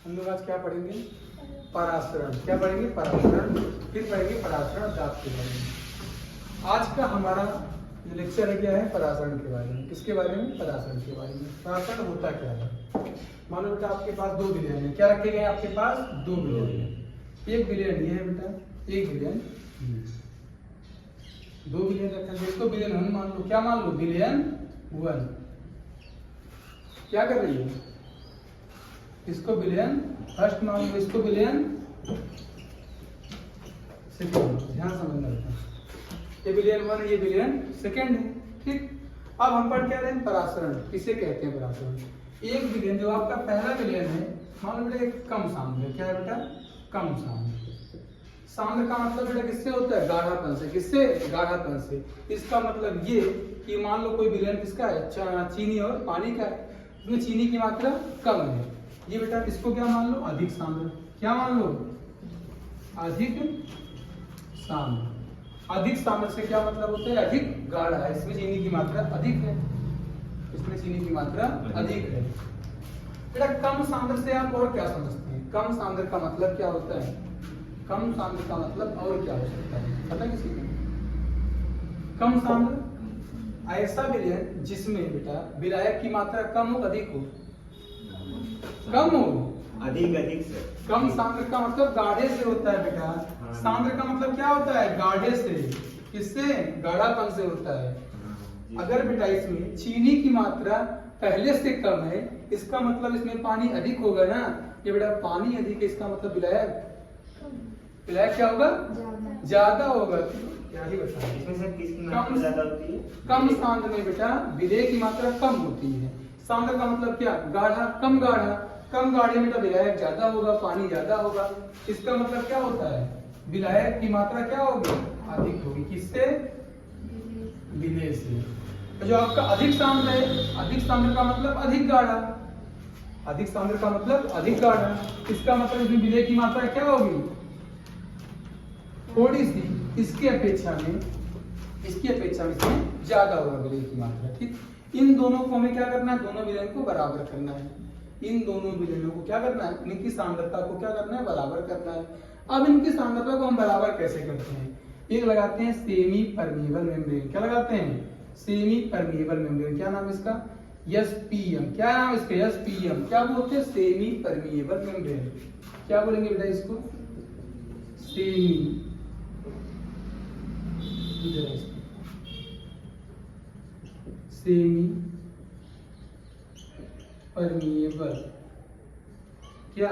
हम लोग आज क्या पढ़ेंगे? परासरण। क्या पढ़ेंगे? परासरण। फिर पढ़ेंगे परासरण दाब के बारे में। आज का हमारा जो लेक्चर है क्या है? परासरण के बारे में। किसके बारे में? परासरण के बारे में। परासरण होता क्या है? मान लो बेटा आपके पास दो विलयन है। क्या रखे गए आपके पास? दो विलयन है। एक विलयन ये है बेटा, एक विलयन, दो विलयन रखा है। इसको विलयन वन मान लो। क्या मान लो? विलयन वन। क्या कर रही है? इसको विलयन फर्स्ट मान लो, इसको विलयन सेकेंड। ध्यान समझना बेटा, ये विलयन वन, ये विलयन सेकेंड है। ठीक, अब हम पढ़ क्या रहे हैं? परासरण। किसे कहते हैं परासरण? एक विलयन जो आपका पहला विलयन है, मान लो बेटा एक कम सांद्र है। क्या है बेटा? कम सांद्र। सांद्र का मतलब बेटा किससे होता है? गाढ़ापन से। किससे? गाढ़ापन से। इसका मतलब ये कि मान लो कोई विलयन किसका है? चीनी और पानी का है, उसमें चीनी की मात्रा कम है। ये बेटा इसको क्या मान लो? अधिक सांद्र। क्या मान लो? अधिक सांद्र। अधिक सांद्र से क्या मतलब होता है? अधिक गाढ़ा है, इसमें चीनी की मात्रा अधिक है, इसमें चीनी की मात्रा अधिक है। बेटा कम सांद्र से आप और क्या समझते हैं? कम सांद्र का मतलब क्या होता है? कम सांद्र का मतलब और क्या हो सकता है? पता किसी को? कम सांद्र ऐसा विलयन जिसमें बेटा विलायक की मात्रा कम हो, अधिक हो? कम हो, अधिक अधिक से। कम सांद्र का मतलब गाढ़े से होता है बेटा। सांद्र का मतलब क्या होता है? गाढ़े से। किससे? गाढ़ापन से होता है। अगर बेटा इसमें चीनी की मात्रा पहले से कम है, इसका मतलब इसमें पानी अधिक होगा ना। ये बेटा पानी अधिक है, इसका मतलब विलायक विलायक क्या होगा? ज्यादा होगा। क्या ही बताएं? इसमें से किसकी मात्रा ज्यादा होती है? कम सांद्र में बेटा विलेय की मात्रा कम होती है। सांद्र का मतलब क्या? गाढ़ा, कम गाढ़ा। कम गाढ़े में तो विलायक ज्यादा होगा, पानी ज्यादा होगा। इसका मतलब क्या होता है? विलायक की मात्रा क्या होगी? अधिक होगी। किससे? विलेय से। तो जो आपका अधिक सांद्र है, अधिक सांद्र का मतलब अधिक गाढ़ा। अधिक सांद्र का मतलब अधिक गाढ़ा। इसका मतलब इसमें विलेय की मात्रा क्या होगी? थोड़ी सी, इसकी अपेक्षा में इसमें ज्यादा होगा विलयन की मात्रा। ठीक, इन दोनों को हमें क्या करना है? दोनों विलयन को बराबर करना है। इन दोनों विलयनों को क्या करना है? इनकी सांद्रता को क्या करना है? बराबर करना है। अब इनकी सांद्रता को हम बराबर कैसे करते हैं? एक लगाते हैं सेमी परमिएबल मेम्ब्रेन। क्या लगाते हैं? Semi permeable membrane. क्या नाम इसका? एसपीएम। क्या नाम इसका? एसपीएम। क्या बोलते हैं? Semi permeable membrane. क्या बोलेंगे बेटा इसको? सेमी सेमी परमिएबल क्या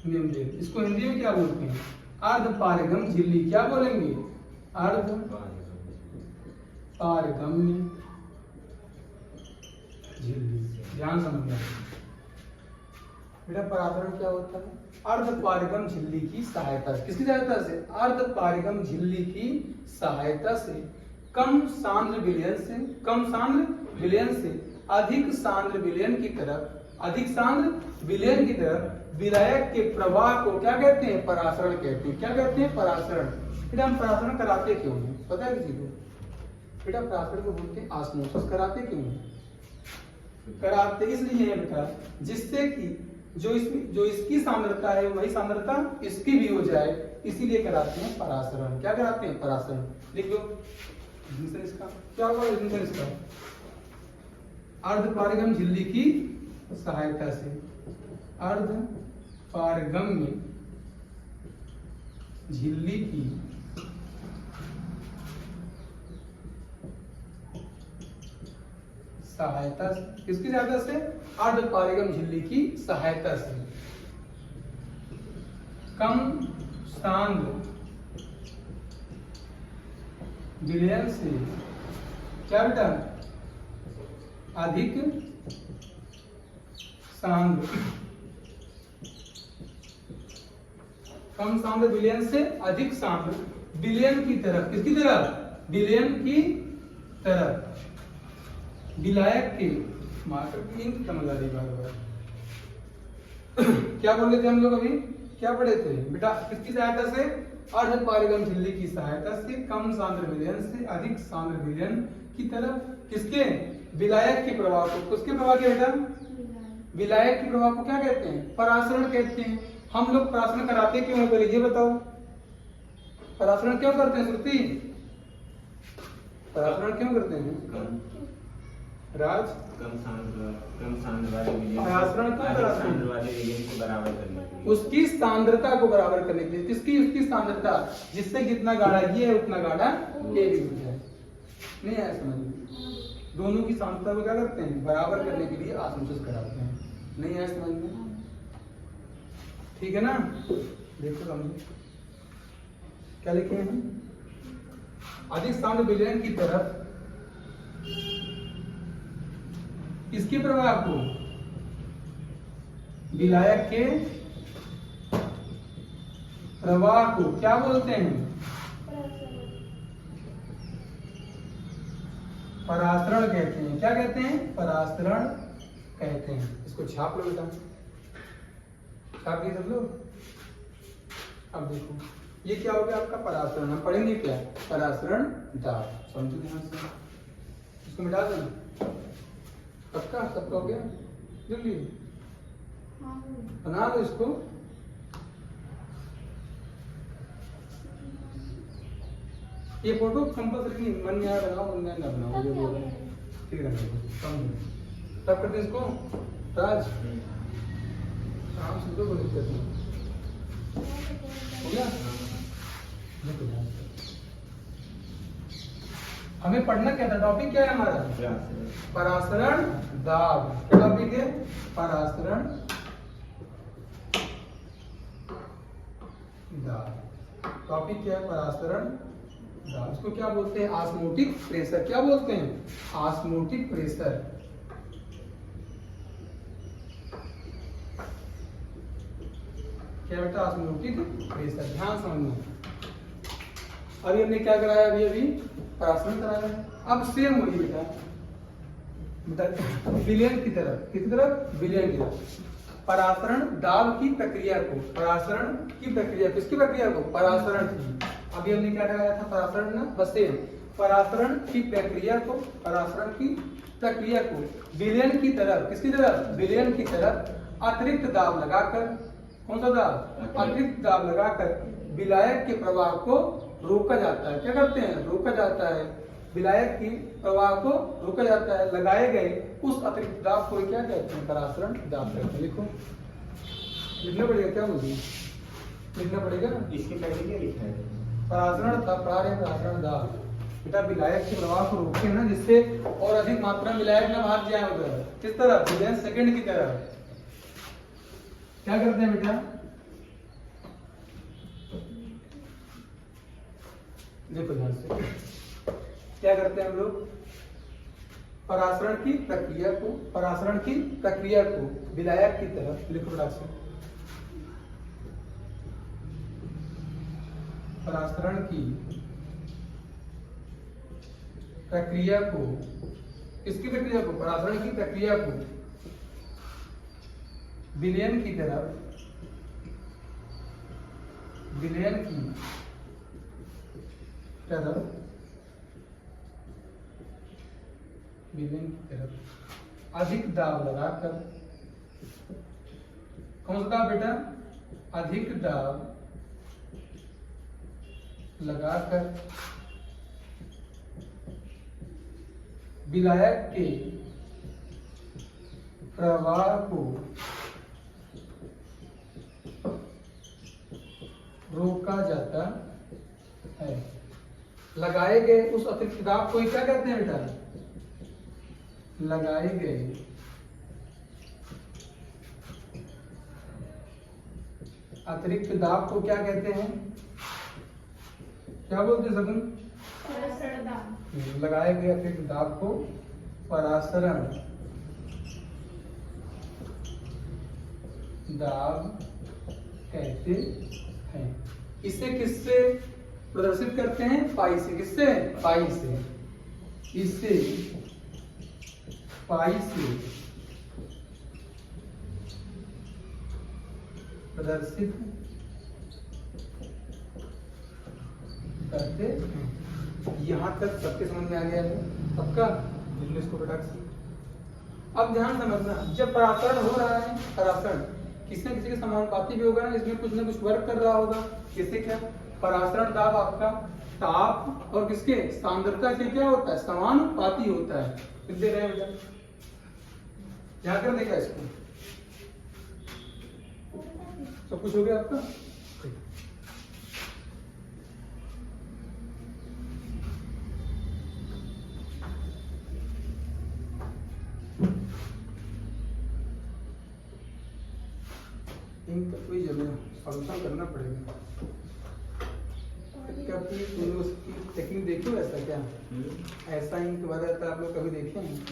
मेम्ब्रेन। इसको हिंदी में क्या बोलते हैं? अर्धपारगम झिल्ली। क्या बोलेंगे? अर्धपारगम्य झिल्ली। ध्यान समझना बेटा, परासरण क्या होता है? अर्धपारगम झिल्ली की सहायता से। किसकी सहायता से? अर्धपारगम झिल्ली की सहायता से कम सांद्र विलयन से, कम सांद्र विलयन से अधिक सांद्र विलयन की तरफ, अधिक सांद्र विलयन की तरफ विलायक के प्रवाह को क्या कहते हैं? परासरण कहते हैं। क्या कहते हैं? परासरण। बेटा हम परासरण कराते क्यों हैं? पता है किसी को? बेटा परासरण को बोलते हैं ऑस्मोसिस। कराते क्यों हैं? कराते इसलिए है बेटा जिससे कि जो इसकी सांद्रता है वही सांद्रता इसकी भी हो जाए, इसीलिए कराते हैं परासरण। क्या कराते हैं? परासरण। लिख लो इसका क्या होगा? इसका अर्धपारगम झिल्ली की सहायता से, अर्धपारगम्य झिल्ली की सहायता से। किसकी सहायता से? अर्धपारगम झिल्ली की सहायता से कम सांद्र विलयन से क्या बेटा? अधिक सांद्र, कम सांद्र विलयन से अधिक सांद्र विलयन की तरफ। किसकी तरफ? विलयन की तरफ विलायक के क्या बोल रहे थे हम लोग अभी? क्या पढ़े थे बेटा? किसकी सहायता से? अर्धपारगम झिल्ली की सहायता से कम सांद्र विलयन से अधिक सांद्र विलयन की तरफ किसके? विलायक के प्रवाह को। किसके प्रवाह के बेटा? विलायक के प्रवाह को क्या कहते हैं? परासरण कहते हैं। हम लोग परासरण कराते क्यों हैं पहले ये बताओ। परासरण क्यों करते हैं श्रुति? परासरण क्यों करते हैं राज? कम सांद्र वाले विलयन परासरण क्यों कराते हैं? सांद्र वाले विलयन को बराबर करने के लिए। उसकी सांद्रता को बराबर करने के लिए। किसकी? उसकी सांद्रता, जिससे जितना गाढ़ा ये है उतना गाढ़ा ये भी हो जाए। नहीं आया समझ में? दोनों की सांद्रता को क्या करते हैं? बराबर करने के लिए आसंजोष कराते हैं। नहीं आया समझ में? ठीक है ना? देखो समझो क्या लिखे हैं? अधिक सांद्र विलयन की तरफ किसके प्रवाह को? विलायक के प्रवाह को क्या बोलते हैं? परासरण कहते हैं। क्या कहते हैं? परासरण कहते हैं। इसको छाप लो बेटा, छाप दिए सब लोग। अब देखो ये क्या हो गया आपका परासरण। हम पढ़ेंगे क्या? परासरण दाब। समझो ध्यान से, इसको मिटा देना। सबका सबका हो गया? जल्दी बना लो इसको। ये फोटो कंपल्सरी नहीं, मन में आया बनाओ, मन में ना बनाओ, जो बोल रहे हैं ठीक है। समझो तब करते इसको। राज काम से तो कोई दिक्कत नहीं हो गया। देखो ध्यान से, हमें पढ़ना क्या था? टॉपिक क्या है हमारा? परासरण दाब। क्या टॉपिक है? परासरण दाब। टॉपिक क्या है? परासरण दाब। इसको क्या बोलते हैं? Osmotic pressure. क्या बोलते हैं? Osmotic pressure. क्या बेटा? Osmotic pressure. ध्यान समझना। अभी हमने क्या कराया? अभी परासरण कराया। अब सेम वही बेटा विलयन की तरफ। किस तरफ? विलयन की तरफ। परासरण दाब की प्रक्रिया को, परासरण की प्रक्रिया, किसकी प्रक्रिया को? परासरण की। अभी हमने क्या कराया था? परासरण ना, बस सेम। परासरण की प्रक्रिया को, परासरण की प्रक्रिया को विलयन की तरफ, किसकी तरफ? विलयन की तरफ अतिरिक्त दाब लगाकर, कौन सा दाब? अतिरिक्त दाब लगाकर विलायक के प्रवाह को रोका जाता है। क्या करते हैं? रोका जाता है। विलायक की प्रवाह को रोका जाता है। लगाए गए उस अतिरिक्त दाब को क्या कहते हैं? परासरण दाब कहते हैं। लिखो, लिखना पड़ेगा। क्या बोलिए? लिखना पड़ेगा। इसके पहले क्या लिखा है? परासरण दाब, परासरण दाब बेटा विलायक के प्रवाह को रोके ना, जिससे और अधिक मात्रा में विलायक ना भाग जाए उधर। किस तरफ? विलयन सेकंड की तरफ। क्या करते हैं बेटा? देखो ध्यान से, क्या करते हैं हम लोग? परासरण की प्रक्रिया को, परासरण की प्रक्रिया को विलायक की तरफ, लिखो बड़ा से, परासरण की प्रक्रिया को, किसकी प्रक्रिया को? परासरण की प्रक्रिया को विलयन की तरफ, विलयन की तरफ, विलयन की तरफ अधिक दाब लगाकर, कौन सा दाब बेटा? अधिक दाब लगाकर विलायक के प्रवाह को रोका जाता है। लगाए गए उस अतिरिक्त दाब को क्या कहते हैं बेटा? लगाए गए अतिरिक्त दाब को क्या कहते हैं? क्या बोलते हैं सगुन? लगाए गए अतिरिक्त दाब को परासरण दाब कहते हैं। इसे किससे प्रदर्शित करते हैं? पाई से। किससे? पाई से। इससे पाई से प्रदर्शित करते हैं। यहां तक सबके समझ में आ गया है? पक्का? बिजनेस को बेटा अब ध्यान समझना, जब परासरण हो रहा है, परासरण किसी न किसी के समानुपाती भी होगा ना, इसमें कुछ ना कुछ वर्क कर रहा होगा। जैसे क्या, परासरण दाब आपका ताप और किसके सांद्रता के क्या होता है, समानुपाती होता है। लिख दे रहे हैं बेटा, क्या कर देगा इसको, सब कुछ हो गया आपका। इनका कोई जरूर सॉल्यूशन करना पड़ेगा। क्या तुमने उसकी टेक्निक देखी हो ऐसा क्या, ऐसा इंक भरा रहता है, आप लोग कभी देखे हैं,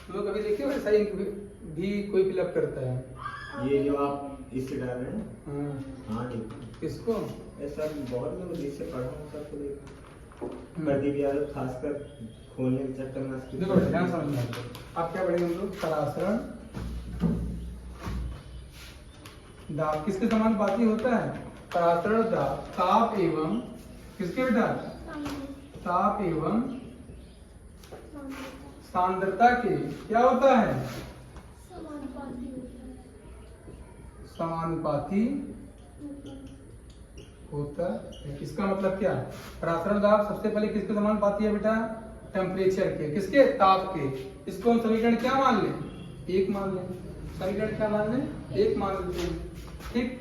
तुम लोग कभी देखे हो ऐसा इंक भी कोई फिलअप करता है। ये जो आप इससे डाल रहे हैं, हाँ हाँ देखो इसको ऐसा बहुत लोग जिससे पढ़ा हूँ सबको देखा, प्रदीप यादव खासकर खोलने के चक्कर में उसकी- देखो ध्यान समझना, आप क्या पढ़ेंगे हम लोग, परासरण दाब किसके समानुपाती होता है, परासरण दाब ताप एवं किसके बेटा, ताप एवं सांद्रता के क्या होता है, समानुपाती होता है। इसका मतलब क्या, परासरण दाब सबसे पहले किसके समानुपाती है बेटा, टेम्परेचर के, किसके, ताप के। इसको हम समीकरण क्या मान लें, एक मान लें, समीकरण क्या मान लें, एक मान लेते हैं, ठीक।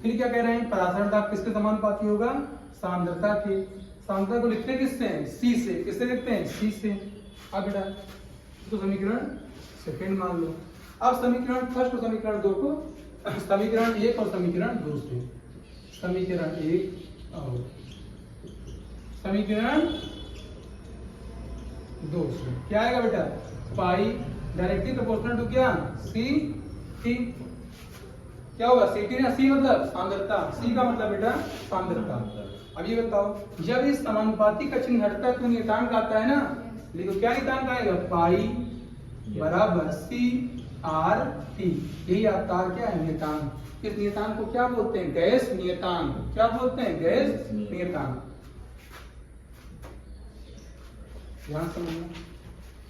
फिर क्या कह रहे हैं, परासरण दाब किसके समानुपाती होगा, सांद्रता के। सांद्रता को लिखते हैं किससे, सी से, किससे लिखते हैं, सी से। अब बेटा तो समीकरण सेकंड मान लो। अब समीकरण फर्स्ट और समीकरण दो को, समीकरण एक और समीकरण दो से, समीकरण एक और समीकरण दो से क्या आएगा बेटा, पाई डायरेक्टली प्रोपोर्शनल टू क्या, सी टी। क्या होगा, सी टी ना, सी मतलब सांद्रता, सी का मतलब बेटा सांद्रता। अब ये बताओ, जब इस समानुपाती का चिन्ह हटता है तो नियतांक आता है ना, लिखो क्या नियतांक आएगा, पाई बराबर सी आर टी। यही आपका क्या है, नियतांक। इस नियतांक को क्या बोलते हैं, गैस नियतांक। क्या बोलते हैं, गैस नियतांक। ध्यान समझना,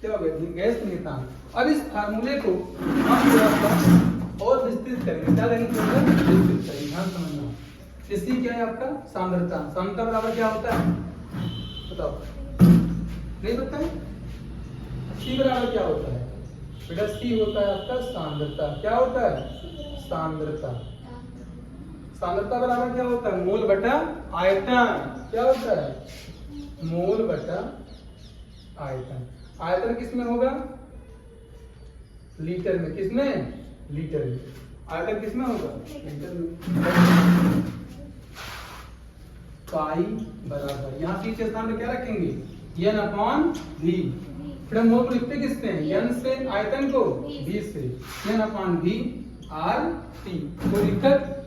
क्या हो गया, गैस नियतांक। अब इस फार्मूले को हम थोड़ा सा और विस्तृत करेंगे, क्या करेंगे, विस्तृत करेंगे। ध्यान समझना, इसकी क्या है आपका, सांद्रता। सांद्रता बराबर क्या होता है, बताओ, नहीं पता है, सी बराबर क्या होता है बेटा, सी होता है आपका सांद्रता। क्या होता है, सांद्रता। सांद्रता बराबर क्या होता है, मोल बटा आयतन। क्या होता है, मोल बटा आयतन। आयतन किसमें होगा, लीटर में, किसमें, लीटर में। आयतन किसमें होगा, लीटर में। पाई बराबर, यहाँ सी के स्थान पे क्या रखेंगे, n अपॉन वी। फिर हम मोल को लिखते किससे हैं, n से, आयतन को v से, n upon we are T. कोई दिक्कत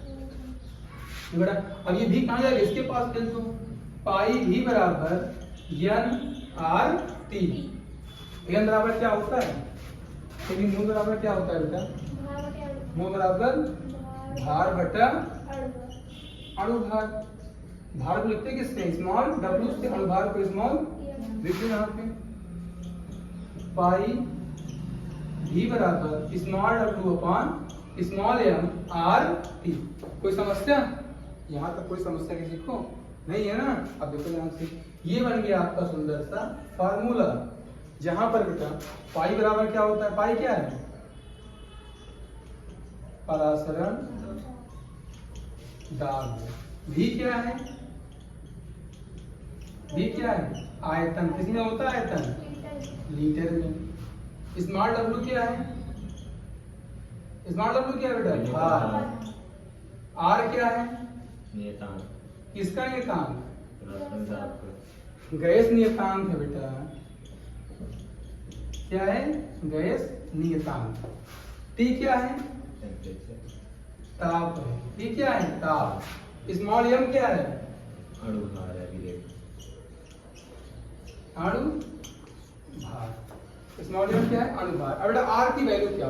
बेटा। अब ये v कहाँ जाएगा, इसके पास भेज दो, पाई v बराबर n आर टी। n बराबर क्या होता है, लेकिन मोल बराबर क्या होता है बेटा, मोल बराबर भार बटा अणुभार। भार को लिखते किससे, स्मॉल w से, अणुभार को स्मॉल लिखते यहाँ पे। पाई v बराबर small w upon small m are T. कोई समस्या, यहाँ तक कोई समस्या किसी को नहीं है ना। अब देखो ध्यान से, ये बन गया आपका सुंदर सा फार्मूला, जहां पर बेटा पाई बराबर क्या होता है, पाई क्या है, परासरण दाब। v क्या है, v क्या है, आयतन। किसमें होता है आयतन, लीटर में। स्मॉल w क्या है, स्मॉल w क्या है बेटा, भार। r क्या है, नियतांक। किसका नियतांक, परासरण दाब का। गैस नियतांक है बेटा। क्या है, गैस नियतांक। T क्या है, टेम्परेचर। ताप है। T क्या है, ताप। स्मॉल m क्या है, अणुभार है, विरेख। अणु भार। स्मॉल m क्या है, अणुभार। अब बेटा r की वैल्यू क्या